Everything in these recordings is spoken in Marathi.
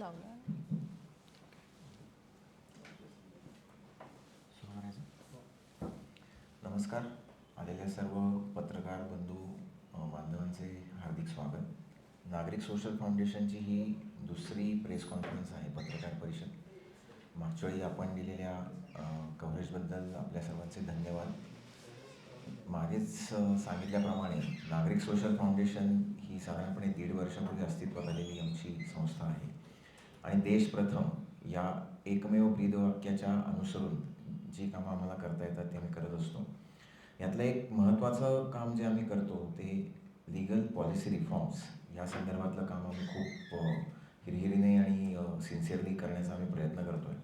लावला. नमस्कार. आलेल्या सर्व पत्रकार बंधू बांधवांचे हार्दिक स्वागत. नागरिक सोशल फाउंडेशनची ही दुसरी प्रेस कॉन्फरन्स आहे, पत्रकार परिषद. मागच्या वेळी आपण दिलेल्या कव्हरेजबद्दल आपल्या सर्वांचे धन्यवाद. मागेच सांगितल्याप्रमाणे नागरिक सोशल फाउंडेशन ही साधारणपणे 1.5 वर्षापूर्वी अस्तित्वात आलेली आमची संस्था आहे आणि देश प्रथम या एकमेव ब्रीदवाक्याच्या अनुसरून जी कामं आम्हाला करता येतात ते आम्ही करत असतो. यातलं एक महत्त्वाचं काम जे आम्ही करतो ते लीगल पॉलिसी रिफॉर्म्स या संदर्भातलं काम आम्ही खूप हिरहिरीने आणि सिन्सिअरली करण्याचा आम्ही प्रयत्न करतो आहे.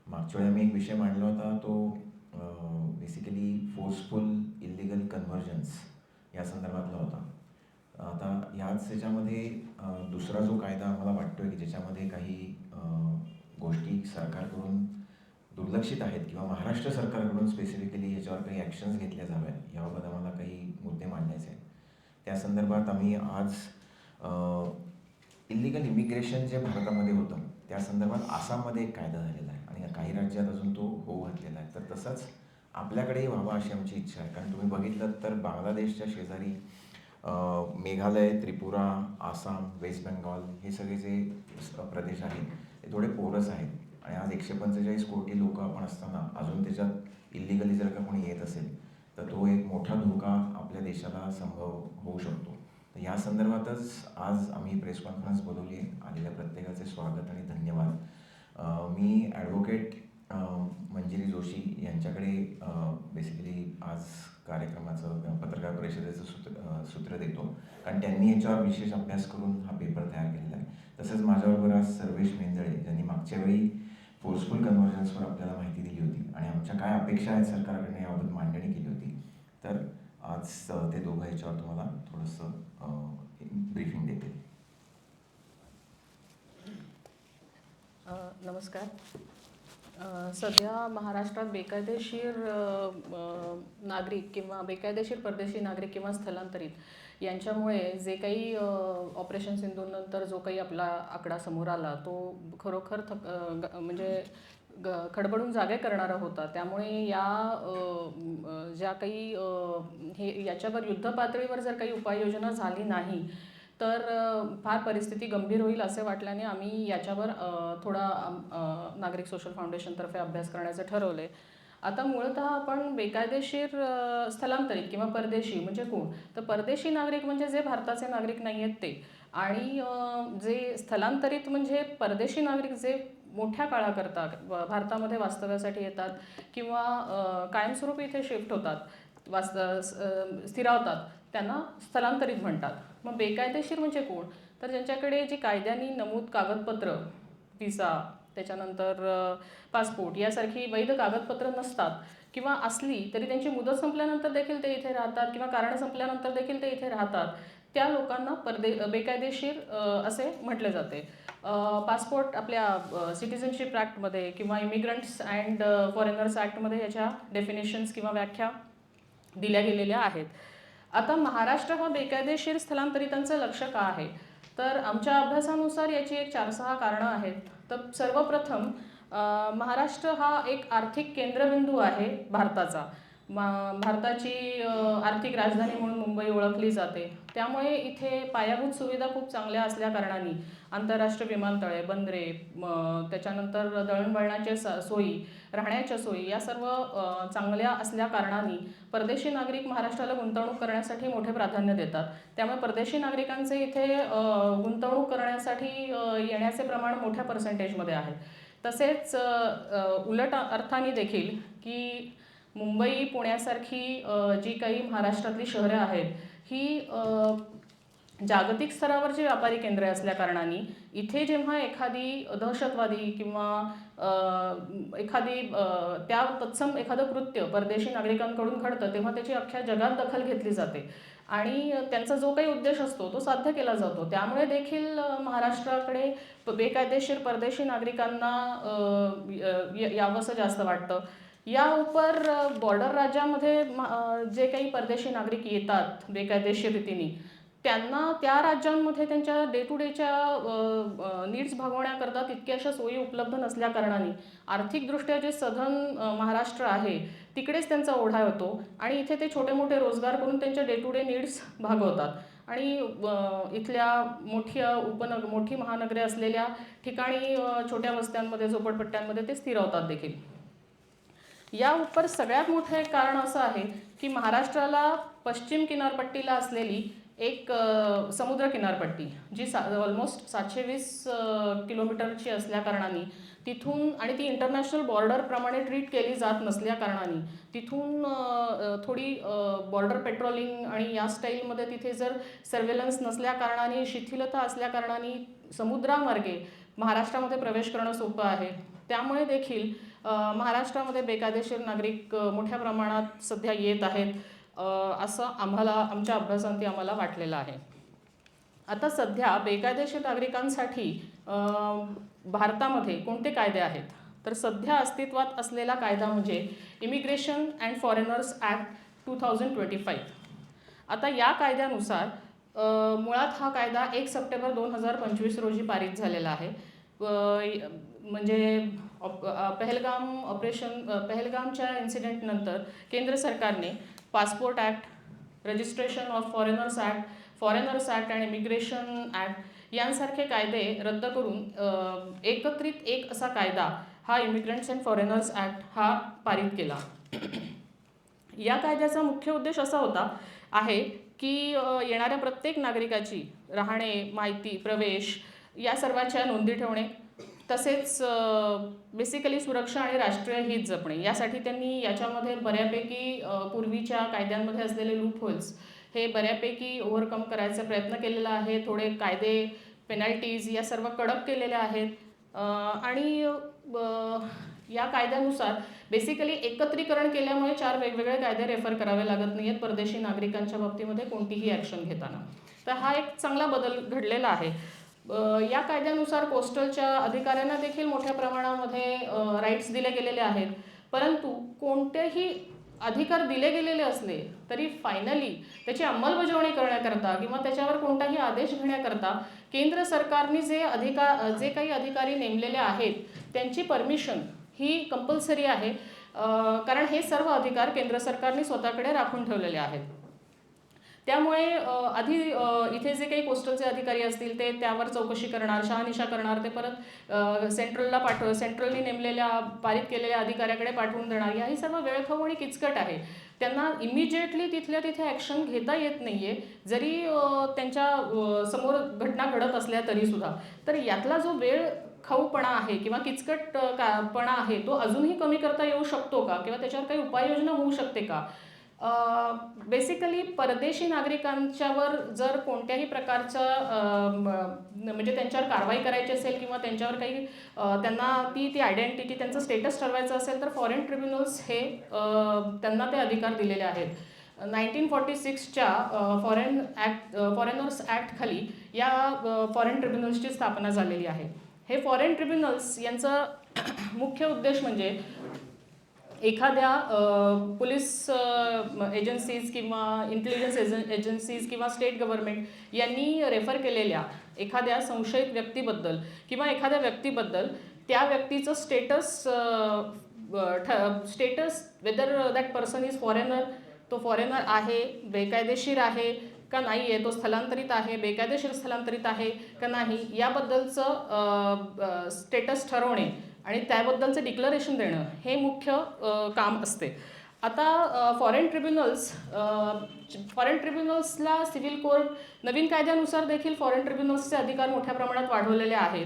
मागच्या वेळी आम्ही एक विषय मांडला होता, तो बेसिकली फोर्सफुल इल्लिगल कन्व्हर्जन्स या संदर्भातला होता. आता ह्याच ह्याच्यामध्ये दुसरा जो कायदा आम्हाला वाटतो आहे की ज्याच्यामध्ये काही गोष्टी सरकारकडून दुर्लक्षित आहेत किंवा महाराष्ट्र सरकारकडून स्पेसिफिकली ह्याच्यावर काही ॲक्शन्स घेतल्या जाव्यात याबाबत आम्हाला काही मुद्दे मांडायचे आहेत. त्या संदर्भात आम्ही आज इल्लिगल इमिग्रेशन जे भारतामध्ये होतं त्या संदर्भात आसाममध्ये एक कायदा झालेला आहे आणि काही राज्यात अजून तो होऊ घातलेला आहे. तर तसंच आपल्याकडेही व्हावा अशी आमची इच्छा आहे. कारण तुम्ही बघितलं तर बांगलादेशच्या शेजारी मेघालय, त्रिपुरा, आसाम, वेस्ट बेंगॉल हे सगळे जे प्रदेश आहेत ते थोडे पोरस आहेत आणि आज 145 कोटी लोक आपण असताना अजून त्याच्यात इल्लिगली जर का कोणी येत असेल तर तो एक मोठा धोका आपल्या देशाला संभव होऊ शकतो. तर या संदर्भातच आज आम्ही प्रेस कॉन्फरन्स बोलवली आहे. आलेल्या प्रत्येकाचे स्वागत आणि धन्यवाद. मी ॲडव्होकेट मंजिरी जोशी यांच्याकडे बेसिकली आज कार्यक्रमाचं पत्रकार परिषदेचं सूत्र देतो, कारण त्यांनी याच्यावर विशेष अभ्यास करून हा पेपर तयार केलेला आहे. तसंच माझ्याबरोबर आज सर्वेश मेंदळे ज्यांनी मागच्या वेळी फोर्सफुल कन्व्हर्जन्सवर आपल्याला माहिती दिली होती आणि आमच्या काय अपेक्षा आहेत सरकारकडे याबाबत मांडणी केली होती. तर आज ते दोघं याच्यावर तुम्हाला थोडंसं ब्रीफिंग देतील. नमस्कार. सध्या महाराष्ट्रात बेकायदेशीर नागरिक किंवा बेकायदेशीर परदेशी नागरिक किंवा स्थलांतरित यांच्यामुळे जे काही ऑपरेशन सिंधूनंतर जो काही आपला आकडा समोर आला तो खरोखर म्हणजे खडबडून जागे करणारा होता. त्यामुळे या ज्या काही याच्यावर युद्धपातळीवर जर काही उपाययोजना झाली नाही तर फार परिस्थिती गंभीर होईल असे वाटल्याने आम्ही याच्यावर थोडा नागरिक सोशल फाउंडेशनतर्फे अभ्यास करण्याचं ठरवलं आहे. आता मूळतः आपण बेकायदेशीर स्थलांतरित किंवा परदेशी म्हणजे कोण, तर परदेशी नागरिक म्हणजे जे भारताचे नागरिक नाही आहेत ते, आणि जे स्थलांतरित म्हणजे परदेशी नागरिक जे मोठ्या काळाकरता भारतामध्ये वास्तव्यासाठी येतात किंवा कायमस्वरूपी इथे शिफ्ट होतात, स्थिरावतात, त्यांना स्थलांतरित म्हणतात. मग बेकायदेशीर म्हणजे कोण, तर ज्यांच्याकडे जी कायद्याने नमूद कागदपत्र, व्हिसा, त्याच्यानंतर पासपोर्ट यासारखी वैध कागदपत्र नसतात किंवा असली तरी त्यांची मुदत संपल्यानंतर देखील ते इथे राहतात किंवा कारण संपल्यानंतर देखील ते इथे राहतात, त्या लोकांना बेकायदेशीर असे म्हटले जाते. पासपोर्ट आपल्या सिटिझनशिप ॲक्टमध्ये किंवा इमिग्रंट्स अँड फॉरेनर्स ॲक्टमध्ये याच्या डेफिनेशन्स किंवा व्याख्या दिल्या गेलेल्या आहेत. आता महाराष्ट्र हा बेकायदेशीर स्थलांतरितांचं लक्ष का आहे, तर आमच्या अभ्यासानुसार याची एक 4-6 कारणं आहेत. तर सर्वप्रथम महाराष्ट्र हा एक आर्थिक केंद्रबिंदू आहे भारताचा. भारताची आर्थिक राजधानी म्हणून मुंबई ओळखली जाते. त्यामुळे इथे पायाभूत सुविधा खूप चांगल्या असल्याकारणाने आंतरराष्ट्रीय विमानतळे, बंदरे, त्याच्यानंतर दळणवळणाच्या सोयी, राहण्याच्या सोयी या सर्व चांगल्या असल्याकारणाने परदेशी नागरिक महाराष्ट्राला गुंतवणूक करण्यासाठी मोठे प्राधान्य देतात. त्यामुळे परदेशी नागरिकांचे इथे गुंतवणूक करण्यासाठी येण्याचे प्रमाण मोठ्या पर्सेंटेजमध्ये आहे. तसेच उलट अर्थाने देखील की मुंबई, पुण्यासारखी जी काही महाराष्ट्रातली शहरं आहेत ही जागतिक स्तरावरची व्यापारी केंद्रे असल्याकारणाने इथे जेव्हा एखादी दहशतवादी किंवा एखादी त्या तत्सम एखादं कृत्य परदेशी नागरिकांकडून घडतं तेव्हा त्याची अख्ख्या जगात दखल घेतली जाते आणि त्यांचा जो काही उद्देश असतो तो साध्य केला जातो. त्यामुळे देखील महाराष्ट्राकडे बेकायदेशीर परदेशी नागरिकांना यावंसं जास्त वाटतं. या उपर बॉर्डर राज्यामध्ये जे काही परदेशी नागरिक येतात बेकायदेशीर रीतीने, त्यांना त्या राज्यांमध्ये त्यांच्या डे टू डेच्या नीड्स भागवण्याकरता तितक्या अशा सोयी उपलब्ध नसल्या कारणाने आर्थिकदृष्ट्या जे सधन महाराष्ट्र आहे तिकडेच त्यांचा ओढा होतो आणि इथे ते छोटे मोठे रोजगार करून त्यांच्या डे टू डे नीड्स भागवतात आणि इथल्या मोठी महानगरे असलेल्या ठिकाणी छोट्या वस्त्यांमध्ये झोपडपट्ट्यांमध्ये ते स्थिरावतात देखील. या उपर सगळ्यात मोठं एक कारण असं आहे की महाराष्ट्राला पश्चिम किनारपट्टीला असलेली एक समुद्र किनारपट्टी जी ऑलमोस्ट 720 किलोमीटरची असल्या कारणाने तिथून आणि ती इंटरनॅशनल बॉर्डरप्रमाणे ट्रीट केली जात नसल्या कारणाने तिथून थोडी बॉर्डर पेट्रोलिंग आणि या स्टाईलमध्ये तिथे जर सर्वेलन्स नसल्या कारणाने शिथिलता असल्या कारणाने समुद्रामार्गे महाराष्ट्रामध्ये प्रवेश करणं सोपं आहे. त्यामुळे देखील महाराष्ट्रामध्ये बेकायदेशीर नागरिक मोठ्या प्रमाणात सध्या येत आहेत असं आमच्या अभ्यासांती आम्हाला वाटलेलं आहे. आता सध्या बेकायदेशीर नागरिकांसाठी भारतामध्ये कोणते कायदे आहेत तर सध्या अस्तित्वात असलेला कायदा म्हणजे इमिग्रेशन अँड फॉरेनर्स ॲक्ट 2025. आता या कायद्यानुसार मुळात हा कायदा 1 सप्टेंबर 2025 रोजी पारित झालेला आहे. म्हणजे पहलगामच्या इन्सिडेंटनंतर केंद्र सरकारने passport act, registration of foreigners act आणि इमिग्रेशन ॲक्ट यांसारखे कायदे रद्द करून एकत्रित एक असा कायदा हा इमिग्रंट्स अँड फॉरेनर्स ॲक्ट हा पारित केला. या कायद्याचा मुख्य उद्देश असा आहे की येणाऱ्या प्रत्येक नागरिकाची राहणे, माहिती, प्रवेश या सर्वाच्या नोंदी ठेवणे, तसेच बेसिकली सुरक्षा आणि राष्ट्रीय हित जपणे यासाठी त्यांनी याच्यामध्ये बऱ्यापैकी पूर्वीच्या कायद्यांमध्ये असलेले लूप होल्स हे बऱ्यापैकी ओव्हरकम करायचा प्रयत्न केलेला आहे. थोडे कायदे, पेनल्टीज या सर्व कडक केलेल्या आहेत आणि या कायद्यानुसार बेसिकली एकत्रीकरण केल्यामुळे 4 वेगवेगळे कायदे रेफर करावे लागत नाही आहेत परदेशी नागरिकांच्या बाबतीमध्ये कोणतीही ॲक्शन घेताना. तर हा एक चांगला बदल घडलेला आहे. या कायद्यानुसार कोस्टलच्या अधिकाऱ्यांना देखील मोठ्या प्रमाणामध्ये राईट्स दिले गेलेले आहेत. परंतु कोणतेही अधिकार दिले गेलेले असले तरी फायनली त्याची अंमलबजावणी करण्याकरता किंवा त्याच्यावर कोणताही आदेश घेण्याकरता केंद्र सरकारने जे काही अधिकारी नेमलेले आहेत त्यांची परमिशन ही कंपल्सरी आहे. कारण हे सर्व अधिकार केंद्र सरकारने स्वतःकडे राखून ठेवलेले आहेत. त्यामुळे आधी इथे जे काही कोस्टलचे अधिकारी असतील ते त्यावर चौकशी करणार, शहानिशा करणार, ते परत सेंट्रलनी नेमलेल्या पारित केलेल्या अधिकाऱ्याकडे पाठवून देणार. याही सर्व वेळखाऊ आणि किचकट आहे. त्यांना इमिजिएटली तिथल्या तिथे ॲक्शन घेता येत नाही आहे जरी त्यांच्या समोर घटना घडत असल्या तरीसुद्धा. तर यातला जो वेळ खाऊपणा आहे किंवा किचकटपणा आहे तो अजूनही कमी करता येऊ शकतो का किंवा त्याच्यावर काही उपाययोजना होऊ शकते का? बेसिकली परदेशी नागरिकांच्यावर जर कोणत्याही प्रकारचं म्हणजे त्यांच्यावर कारवाई करायची असेल किंवा त्यांच्यावर काही त्यांना ती आयडेंटिटी त्यांचं स्टेटस ठरवायचं असेल तर फॉरेन ट्रिब्युनल्स हे त्यांना ते अधिकार दिलेले आहेत. 1946च्या फॉरेनर्स ॲक्ट खाली या फॉरेन ट्रिब्युनल्सची स्थापना झालेली आहे. हे फॉरेन ट्रिब्युनल्स यांचा मुख्य उद्देश म्हणजे एखाद्या पोलीस एजन्सीज किंवा इंटेलिजन्स एजन्सीज किंवा स्टेट गव्हर्नमेंट यांनी रेफर केलेल्या एखाद्या संशयित व्यक्तीबद्दल किंवा एखाद्या व्यक्तीबद्दल त्या व्यक्तीचं status whether that person is foreigner, तो फॉरेनर आहे, बेकायदेशीर आहे का नाही आहे, तो स्थलांतरित आहे, बेकायदेशीर स्थलांतरित आहे का नाही याबद्दलचं स्टेटस ठरवणे आणि त्याबद्दलचं डिक्लरेशन देणं हे मुख्य काम असते. आता फॉरेन ट्रिब्युनल्सला सिव्हिल कोर्ट नवीन कायद्यानुसार देखील फॉरेन ट्रिब्युनल्सचे अधिकार मोठ्या प्रमाणात वाढवलेले आहेत.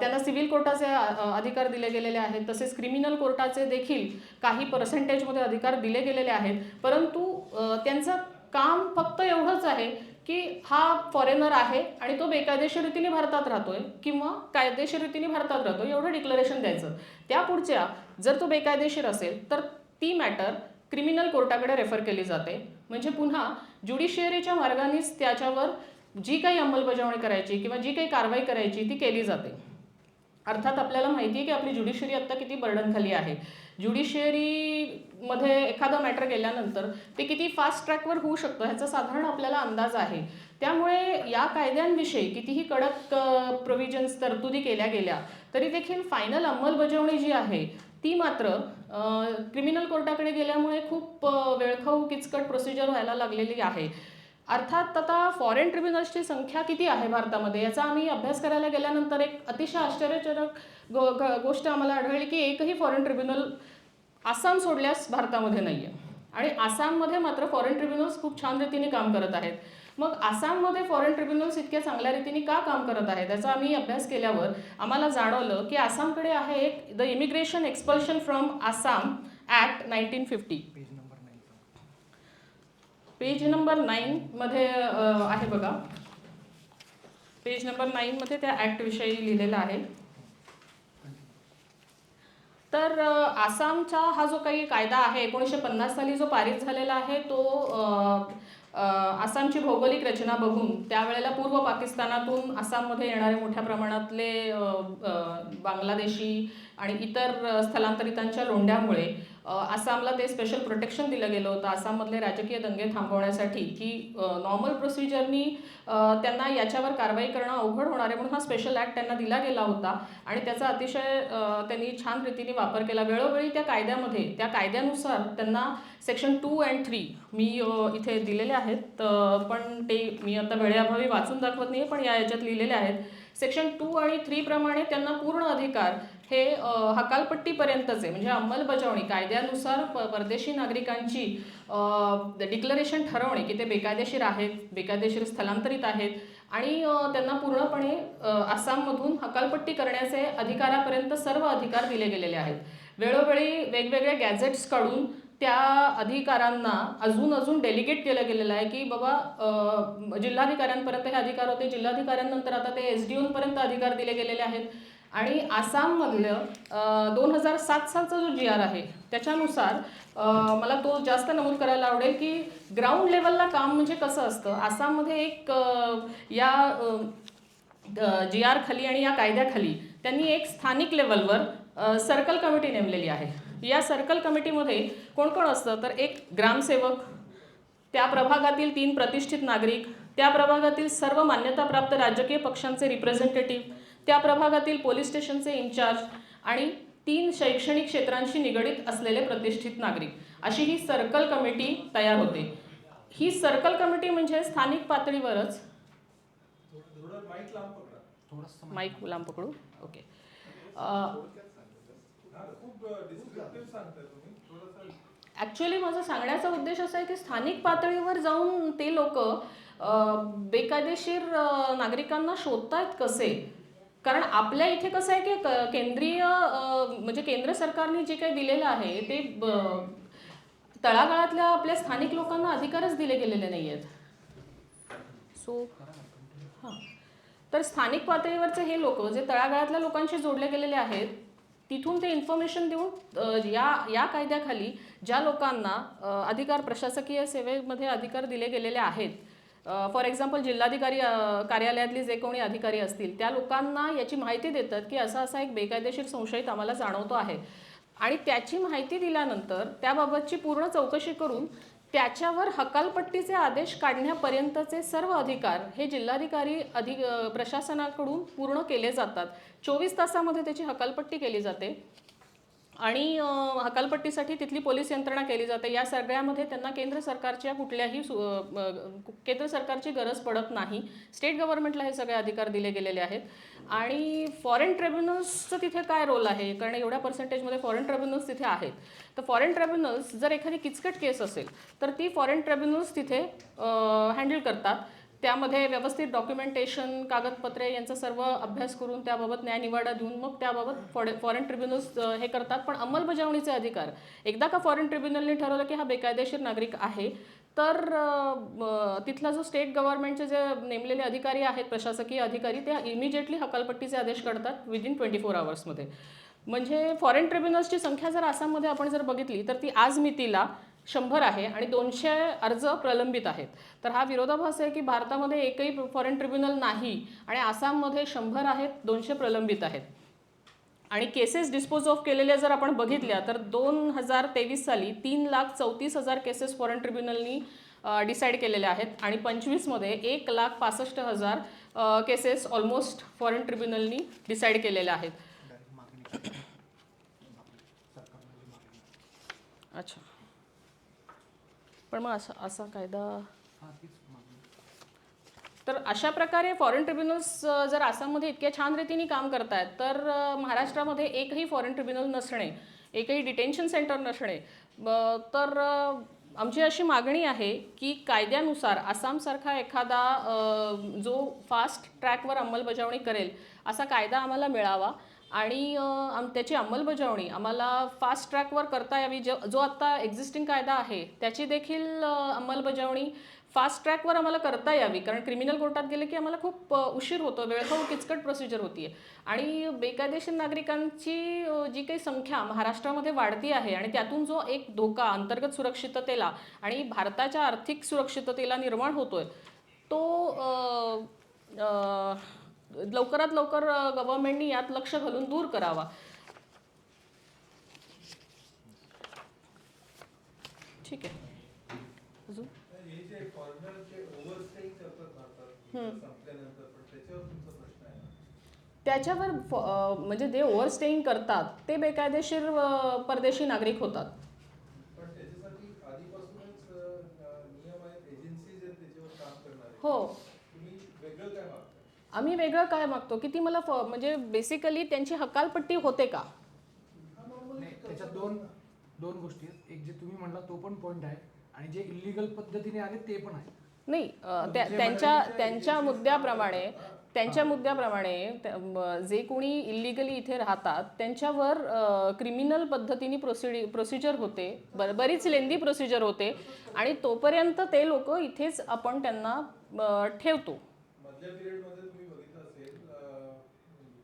त्यांना सिव्हिल कोर्टाचे अधिकार दिले गेलेले आहेत. तसेच क्रिमिनल कोर्टाचे देखील काही पर्सेंटेजमध्ये अधिकार दिले गेलेले आहेत. परंतु त्यांचं काम फक्त एवढंच आहे की हा फॉरेनर आहे आणि तो बेकायदेशीर रीतीने भारतात राहतोय किंवा कायदेशीर रीतीने भारतात राहतोय एवढं डिक्लरेशन द्यायचं. त्या पुढच्या जर तो बेकायदेशीर असेल तर ती मॅटर क्रिमिनल कोर्टाकडे रेफर केली जाते. म्हणजे पुन्हा ज्युडिशियरीच्या मार्गानेच त्याच्यावर जी काही अंमलबजावणी करायची किंवा जी काही कारवाई करायची ती केली जाते. अर्थात आपल्याला माहिती आहे की आपली ज्युडिशियरी आत्ता किती बर्डनखाली आहे. ज्युडिशियरीमध्ये एखादा मॅटर गेल्यानंतर ते किती फास्ट ट्रॅकवर होऊ शकतं ह्याचा साधारण आपल्याला अंदाज आहे. त्यामुळे या कायद्यांविषयी कितीही कडक प्रोव्हिजन्स तरतुदी केल्या गेल्या तरी देखील फायनल अंमलबजावणी जी आहे ती मात्र क्रिमिनल कोर्टाकडे गेल्यामुळे खूप वेळखाऊ किचकट प्रोसिजर व्हायला लागलेली आहे. अर्थात आता फॉरेन ट्रिब्युनल्सची संख्या किती आहे भारतामध्ये याचा आम्ही अभ्यास करायला गेल्यानंतर एक अतिशय आश्चर्यजनक गोष्ट आम्हाला आढळली की एकही फॉरेन ट्रिब्युनल आसाम सोडल्यास भारतामध्ये नाही आहे. आणि आसाममध्ये मात्र फॉरेन ट्रिब्युनल्स खूप छान रीतीने काम करत आहेत. मग आसाममध्ये फॉरेन ट्रिब्युनल्स इतक्या चांगल्या रीतीने का काम करत आहेत त्याचा आम्ही अभ्यास केल्यावर आम्हाला जाणवलं की आसामकडे आहे एक the immigration expulsion from Assam act 1950. Page number 9 मध्ये आहे बघा. पेज नंबर 9 मध्ये त्या ॲक्टविषयी लिहिलेलं आहे. तर आसामचा हा जो काही कायदा आहे 1950 साली जो पारित झालेला आहे तो आसामची भौगोलिक रचना बघून त्यावेळेला पूर्व पाकिस्तानातून आसाममध्ये येणारे मोठ्या प्रमाणातले बांगलादेशी आणि इतर स्थलांतरितांच्या लोंढ्यामुळे आसामला ते स्पेशल प्रोटेक्शन दिलं गेलं होतं. आसाममधले राजकीय दंगे थांबवण्यासाठी की नॉर्मल प्रोसिजरनी त्यांना याच्यावर कारवाई करणं अवघड होणार आहे म्हणून हा स्पेशल ॲक्ट त्यांना दिला गेला होता आणि त्याचा अतिशय त्यांनी छान रीतीने वापर केला. वेळोवेळी त्या कायद्यामध्ये त्या कायद्यानुसार त्यांना सेक्शन 2 and 3 मी इथे दिलेले आहेत पण ते मी आता वेळेअभावी वाचून दाखवत नाही पण याच्यात लिहिलेले आहेत. सेक्शन 2 आणि 3 प्रमाणे त्यांना पूर्ण अधिकार हे हकालपट्टीपर्यंतचे म्हणजे अंमलबजावणी कायद्यानुसार परदेशी नागरिकांची डिक्लरेशन ठरवणे की ते बेकायदेशीर आहेत, बेकायदेशीर स्थलांतरित आहेत आणि त्यांना पूर्णपणे आसाममधून हकालपट्टी करण्याचे अधिकारापर्यंत सर्व अधिकार दिले गेलेले आहेत. वेळोवेळी वेगवेगळे गॅझेट्स काढून त्या अधिकारांना अजून डेलिगेट केलं गेलेलं आहे की बाबा जिल्हाधिकाऱ्यांपर्यंत हे अधिकार होते, जिल्हाधिकाऱ्यांनंतर आता ते SDOपर्यंत अधिकार दिले गेलेले आहेत. आणि आसाममधलं 2007 सालचा जो GR आहे त्याच्यानुसार मला तो जास्त नमूद करायला आवडेल की ग्राउंड लेवलला काम म्हणजे कसं असतं. आसाममध्ये एक या GR खाली आणि या कायद्याखाली त्यांनी एक स्थानिक लेवलवर सर्कल कमिटी नेमलेली आहे. या सर्कल कमिटीमध्ये कोण कोण असतं तर एक ग्रामसेवक, त्या प्रभागातील 3 प्रतिष्ठित नागरिक, त्या प्रभागातील सर्व मान्यताप्राप्त राजकीय पक्षांचे रिप्रेझेंटेटिव्ह, त्या प्रभागातील पोलीस स्टेशनचे इन्चार्ज आणि 3 शैक्षणिक क्षेत्रांशी निगडीत असलेले प्रतिष्ठित नागरिक अशी ही सर्कल कमिटी तयार होते. ही सर्कल कमिटी म्हणजे स्थानिक पातळीवरच माईक लांब पकडू ओके. ॲक्च्युअली माझा सांगण्याचा उद्देश असा आहे की स्थानिक पातळीवर जाऊन ते लोक बेकायदेशीर नागरिकांना शोधतायत कसे. कारण आपल्या इथे कसं आहे की केंद्रीय म्हणजे केंद्र सरकारने जे काही दिलेलं आहे ते तळागाळातल्या आपल्या स्थानिक लोकांना अधिकारच दिले गेलेले नाही आहेत. सो हां तर स्थानिक पातळीवरचे हे लोक जे तळागाळातल्या लोकांशी जोडले गेलेले आहेत तिथून ते इन्फॉर्मेशन देऊन या कायद्याखाली ज्या लोकांना अधिकार प्रशासकीय सेवेमध्ये अधिकार दिले गेलेले आहेत फॉर एक्झाम्पल जिल्हाधिकारी कार्यालयातले जे कोणी अधिकारी असतील त्या लोकांना याची माहिती देतात की असा एक बेकायदेशीर संशयित आम्हाला जाणवतो आहे आणि त्याची माहिती दिल्यानंतर त्याबाबतची पूर्ण चौकशी करून त्याच्यावर हकालपट्टीचे आदेश काढण्यापर्यंतचे सर्व अधिकार हे जिल्हाधिकारी प्रशासनाकडून पूर्ण केले जातात. 24 तासामध्ये त्याची हकालपट्टी केली जाते आणि हकालपट्टीसाठी तिथली पोलीस यंत्रणा केली जाते. या सगळ्यामध्ये त्यांना केंद्र सरकारची गरज पडत नाही. स्टेट गव्हर्नमेंटला हे सगळे अधिकार दिले गेलेले आहेत. आणि फॉरेन ट्रिब्युनल्सचं तिथे काय रोल आहे कारण एवढ्या पर्सेंटेजमध्ये फॉरेन ट्रिब्युनल्स तिथे आहेत. तर फॉरेन ट्रिब्युनल्स जर एखादी किचकट केस असेल तर ती फॉरेन ट्रिब्युनल्स तिथे हँडल करतात. त्यामध्ये व्यवस्थित डॉक्युमेंटेशन कागदपत्रे यांचा सर्व अभ्यास करून त्याबाबत न्यायनिवाडा देऊन मग त्याबाबत फॉरेन ट्रिब्युनल्स हे करतात. पण अंमलबजावणीचे अधिकार एकदा का फॉरेन ट्रिब्युनलने ठरवलं की हा बेकायदेशीर नागरिक आहे तर तिथला जो स्टेट गव्हर्नमेंटचे जे नेमलेले अधिकारी आहेत प्रशासकीय अधिकारी ते इमिजिएटली हकालपट्टीचे आदेश काढतात विदिन 24 आवर्समध्ये. म्हणजे फॉरेन ट्रिब्युनल्सची संख्या जर आसाममध्ये आपण जर बघितली तर ती आज मितीला 100 आहे आणि 200 अर्ज प्रलंबित आहेत. तर हा विरोधाभास आहे की भारतामध्ये एकही फॉरेन ट्रिब्युनल नाही आणि आसाममध्ये 100 आहेत, 200 प्रलंबित आहेत. आणि केसेस डिस्पोज ऑफ केलेल्या जर आपण बघितल्या तर 2023 साली 3,34,000 केसेस फॉरेन ट्रिब्युनलनी डिसाईड केलेल्या आहेत आणि 25मध्ये 1,65,000 केसेस ऑलमोस्ट फॉरेन ट्रिब्युनलनी डिसाईड केलेल्या आहेत. अच्छा, पण मग असा कायदा, तर अशा प्रकारे फॉरेन ट्रिब्युनल्स जर आसाममध्ये इतक्या छान रीतीने काम करतायत, तर महाराष्ट्रामध्ये एकही फॉरेन ट्रिब्युनल नसणे, एकही डिटेन्शन सेंटर नसणे, तर आमची अशी मागणी आहे की कायद्यानुसार आसामसारखा एखादा जो फास्ट ट्रॅकवर अंमलबजावणी करेल असा कायदा आम्हाला मिळावा आणि त्याची अंमलबजावणी आम्हाला फास्ट ट्रॅकवर करता यावी. जो आत्ता एक्झिस्टिंग कायदा आहे त्याची देखील अंमलबजावणी फास्ट ट्रॅकवर आम्हाला करता यावी, कारण क्रिमिनल कोर्टात गेले की आम्हाला खूप उशीर होतो, वेळखाऊ किचकट प्रोसिजर होतीये आणि बेकायदेशीर नागरिकांची जी काही संख्या महाराष्ट्रामध्ये वाढती आहे आणि त्यातून जो एक धोका अंतर्गत सुरक्षिततेला आणि भारताच्या आर्थिक सुरक्षिततेला निर्माण होतोय तो लवकरात लवकर गव्हर्नमेंटनी यात लक्ष घालून दूर करावा. ठीक आहे, अजून त्याच्यावर म्हणजे जे ओव्हरस्टेईंग करतात ते बेकायदेशीर परदेशी नागरिक होतात. हो, आम्ही वेगळं काय मागतो की ती मला म्हणजे बेसिकली त्यांची हकालपट्टी होते का. त्याच्यात दोन गोष्टी आहेत. एक जे तुम्ही म्हणला तो पण पॉईंट आहे आणि जे इलिगल पद्धतीने आले ते पण आहे. नाही, त्यांच्या मुद्द्याप्रमाणे जे कोणी इलिगली इथे राहतात त्यांच्यावर क्रिमिनल पद्धतीने प्रोसिजर होते, बरीच लेंदी प्रोसिजर होते आणि तोपर्यंत ते लोक इथेच आपण त्यांना ठेवतो. मधल्या पिरियडमध्ये तुम्ही बघितलं असेल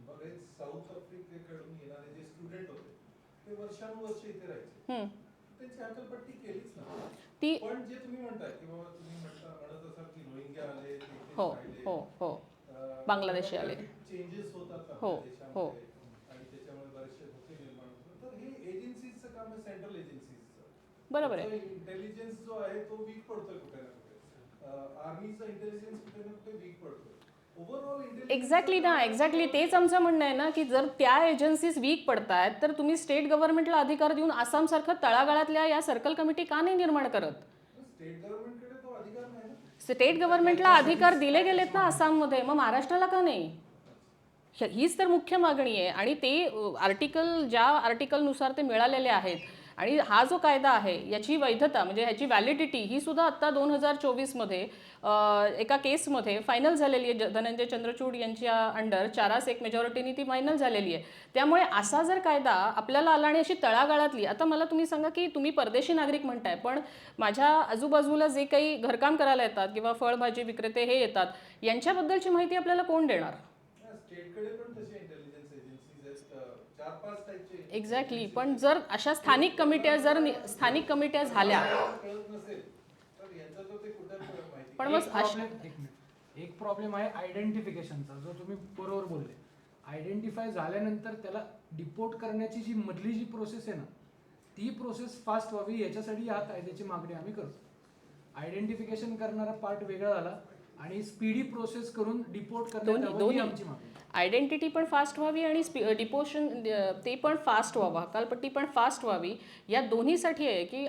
बरेच साऊथ आफ्रिकेकडून येणारे जे स्टुडंट होते ते वर्षानुवर्ष इथे राहायचे, त्यांची हकालपट्टी केलीच ना. पण जे तुम्ही म्हणताय की बाबा तुम्ही म्हणत असाल की रोहिंग्या आले, हो हो हो, बांगलादेशी आले, चेंजेस होतात हो हो, आणि त्याच्यामुळे बरेचसे धोके निर्माण होतात. तर हे एजन्सीजचं काम आहे, सेंट्रल एजन्सीजचं. बरोबर आहे. इंटेलिजन्स जो आहे तो वीक पडतोय कुठे ना कुठे, आर्मीचा इंटेलिजन्स कुठे ना कुठे वीक पडतोय. एक्झॅक्टली तेच आमचं म्हणणं आहे ना की जर त्या एजन्सीज वीक पडतायत तर तुम्ही स्टेट गव्हर्नमेंटला अधिकार देऊन आसामसारखं तळागाळातल्या या सर्कल कमिटी का नाही निर्माण करत. स्टेट गव्हर्नमेंटला अधिकार दिले गेलेत ना आसाममध्ये, मग महाराष्ट्राला का नाही. हीच तर मुख्य मागणी आहे आणि ते ज्या आर्टिकलनुसार ते मिळालेले आहेत आणि हा जो कायदा आहे याची वैधता म्हणजे ह्याची व्हॅलिडिटी ही सुद्धा आत्ता 2024मध्ये एका केसमध्ये फायनल झालेली आहे. धनंजय चंद्रचूड यांच्या अंडर 4-1 मेजॉरिटीने ती फायनल झालेली आहे. त्यामुळे असा जर कायदा आपल्याला आला आणि अशी तळागाळातली, आता मला तुम्ही सांगा की तुम्ही परदेशी नागरिक म्हणताय पण माझ्या आजूबाजूला जे काही घरकाम करायला येतात किंवा फळभाजी विक्रेते हे येतात यांच्याबद्दलची माहिती आपल्याला कोण देणार. एक्झॅक्टली, पण जर अशा स्थानिक कमिट्या झाल्या पण मग एक प्रॉब्लेम आहे आयडेंटिफिकेशनचा, जो तुम्ही बरोबर बोलले. आयडेंटिफाय झाल्यानंतर त्याला डिपोर्ट करण्याची जी मधली जी प्रोसेस आहे ना ती प्रोसेस फास्ट व्हावी याच्यासाठी या कायद्याची मागणी आम्ही करतो. आयडेंटिफिकेशन करणारा पार्ट वेगळा झाला आणि स्पीडी प्रोसेस करून डिपोर्ट करण्याची आमची मागणी. आयडेंटिटी पण फास्ट व्हावी आणि डिपोशन ते पण फास्ट व्हावं, हकालपट्टी पण फास्ट व्हावी. या दोन्हीसाठी आहे की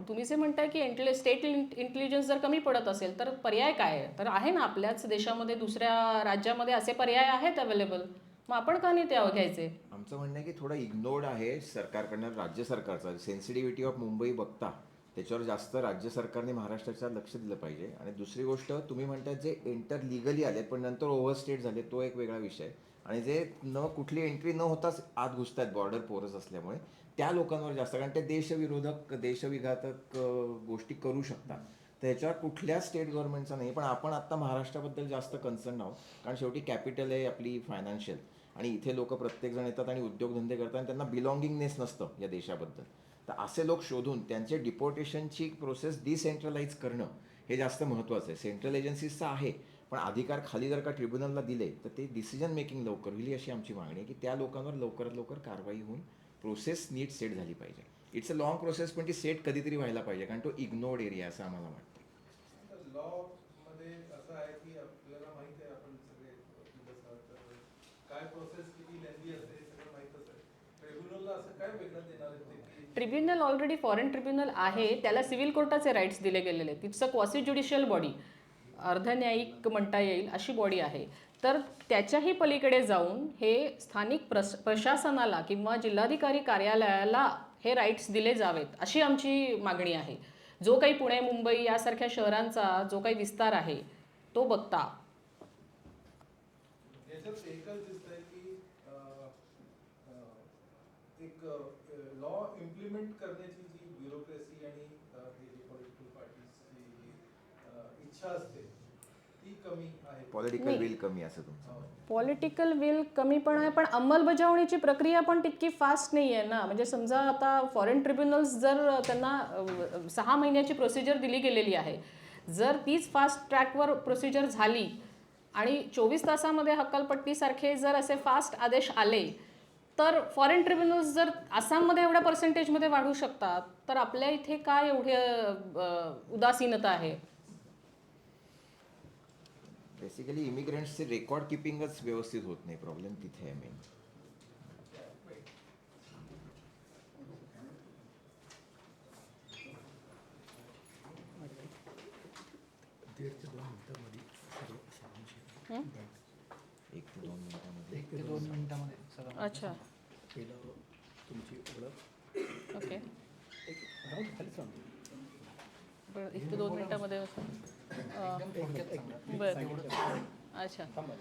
तुम्ही जे म्हणताय की स्टेट इंटेलिजन्स जर कमी पडत असेल तर पर्याय काय आहे. तर आहे ना आपल्याच देशामध्ये दुसऱ्या राज्यामध्ये असे पर्याय आहेत अवेलेबल, मग आपण का नाही ते घ्यायचे. आमचं म्हणणं आहे की थोडं इग्नोर्ड आहे सरकारकडनं, राज्य सरकारचा सेन्सिटिव्हिटी ऑफ मुंबई बघता त्याच्यावर जास्त राज्य सरकारने महाराष्ट्राच्या लक्ष दिलं पाहिजे. आणि दुसरी गोष्ट तुम्ही म्हणतात जे एंटर लिगली आले पण नंतर ओव्हरस्टेट झाले तो एक वेगळा विषय, आणि जे कुठली एंट्री न होताच आत घुसतात बॉर्डर पोरस असल्यामुळे त्या लोकांवर जास्त, कारण ते देशविरोधक देशविघातक गोष्टी करू शकतात. तर ह्याच्यावर कुठल्या स्टेट गव्हर्नमेंटचा नाही, पण आपण आत्ता महाराष्ट्राबद्दल जास्त कन्सर्न आहोत कारण शेवटी कॅपिटल आहे आपली फायनान्शियल आणि इथे लोक प्रत्येकजण येतात आणि उद्योगधंदे करतात आणि त्यांना बिलॉंगिंगनेस नसतं या देशाबद्दल. तर असे लोक शोधून त्यांचे डिपोर्टेशनची प्रोसेस डिसेंट्रलाइज करणं हे जास्त महत्त्वाचं आहे. सेंट्रल एजन्सीजचं आहे पण अधिकार खाली जर का ट्रिब्युनलला दिले तर ते डिसिजन मेकिंग लवकर होईल अशी आमची मागणी आहे की त्या लोकांवर लवकरात लवकर कारवाई होऊन प्रोसेस नीट सेट झाली पाहिजे. इट्स अ लॉंग प्रोसेस पण ती सेट कधीतरी व्हायला पाहिजे कारण तो इग्नोर्ड एरिया असं आम्हाला वाटतं. लॉ मध्ये असं आहे की आपल्याला माहित आहे, आपण सगळे वकील असाल तर काय प्रोसेस किती लेंदी असते हे सगळं माहीतच आहे. ट्रिब्युनलला असं काय वेगळं देणार आहे ते की ट्रिब्युनल ऑलरेडी फॉरेन ट्रिब्युनल आहे, त्याला सिव्हिल कोर्टाचे राईट्स दिले गेलेले आहेत. It's a quasi judicial body, अर्धन्यायिक म्हणता येईल अशी बॉडी आहे. तर त्याच्याही पलीकडे जाऊन हे स्थानिक प्रशासनाला किंवा जिल्हाधिकारी कार्यालयाला हे राईट्स दिले जावेत अशी आमची मागणी आहे. जो काही पुणे मुंबई यासारख्या शहरांचा जो काही विस्तार आहे तो बघता याच्यात एकच दिसतंय की एक लॉ इम्प्लिमेंट करण्याची जी ब्युरोक्रेसी आणि ही जी पॉलिटिकल पार्टीजची जी इच्छा असते ती कमी आहे. पॉलिटिकल विल कमी असं तुमचं. पॉलिटिकल विल कमी पण आहे, पण अंमलबजावणीची प्रक्रिया पण तितकी फास्ट नाही आहे ना. म्हणजे समजा आता फॉरेन ट्रिब्युनल्स जर त्यांना 6 महिन्याची प्रोसिजर दिली गेलेली आहे, जर तीच फास्ट ट्रॅकवर प्रोसिजर झाली आणि 24 तासामध्ये हकालपट्टीसारखे जर असे फास्ट आदेश आले तर फॉरेन ट्रिब्युनल्स जर आसाममध्ये एवढ्या पर्सेंटेजमध्ये वाढू शकतात तर आपल्या इथे काय एवढी उदासीनता आहे. बेसिकली इमिग्रंट्सचे रेकॉर्ड किपिंगच व्यवस्थित होत नाही, प्रॉब्लेम तिथे आहे मेन. एक ते दोन मिनिटामध्ये. 1 ते 2 मिनिटामध्ये सगळं. अच्छा, पहिलं तुमची ओळख, ओके. राहू दे, खाली सांगतो. बरं, 1 ते 2 मिनिटामध्ये असं एकदम थोडक्यात सांगा. बरं, अच्छा. थांबा.